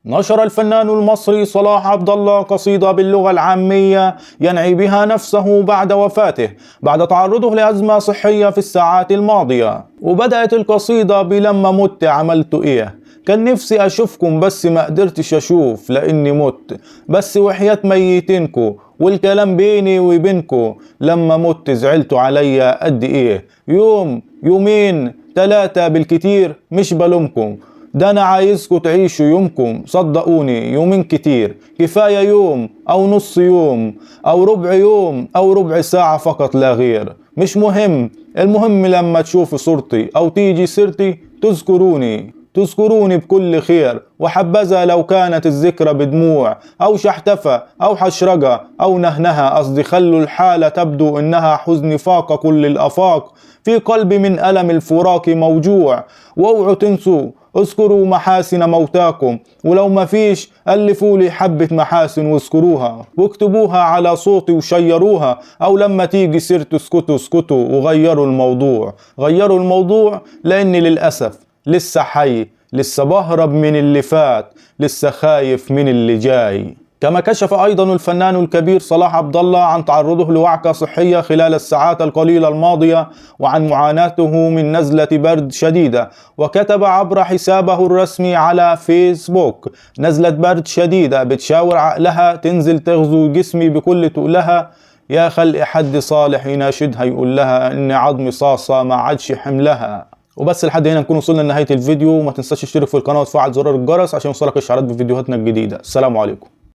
نشر الفنان المصري صلاح عبد الله قصيدة باللغة العامية ينعي بها نفسه بعد وفاته بعد تعرضه لأزمة صحية في الساعات الماضية. وبدأت القصيدة بلما مت عملت إيه، كان نفسي أشوفكم بس ما قدرتش أشوف لأني مت، بس وحياة ميتينكو والكلام بيني وبينكو، لما مت زعلتوا عليا قد إيه، يوم يومين 3 بالكتير مش بلومكم، ده أنا عايزكم تعيشوا يومكم، صدقوني يومين كتير، كفاية يوم أو نص يوم أو ربع يوم أو ربع ساعة فقط لا غير، مش مهم، المهم لما تشوفوا صورتي أو تيجي سيرتي تذكروني بكل خير، وحبذا لو كانت الذكرى بدموع أو شحتفة أو حشرجة أو نهنها، قصدي خلوا الحالة تبدو إنها حزن فاق كل الآفاق، في قلبي من ألم الفراق موجوع، واوعوا تنسوا اذكروا محاسن موتاكم، ولو ما فيش ألفوا لي حبة محاسن واذكروها واكتبوها على صوتي وشيروها، أو لما تيجي سيرتوا اسكتوا وغيروا الموضوع لأني للأسف لسه حي، لسه بهرب من اللي فات، لسه خايف من اللي جاي. كما كشف أيضا الفنان الكبير صلاح عبد الله عن تعرضه لوعكة صحية خلال الساعات القليلة الماضية، وعن معاناته من نزلة برد شديدة، وكتب عبر حسابه الرسمي على فيسبوك: نزلة برد شديدة بتشاور عقلها تنزل تغزو جسمي بكل تقلها، يا خلق حد صالح يناشدها يقول لها إن عظم صاصة ما عادش حملها. وبس لحد هنا نكون وصلنا لنهاية الفيديو، وما تنساش تشترك في القناة وتفعل زرار الجرس عشان يوصلك إشعارات بفيديوهاتنا الجديدة. السلام عليكم.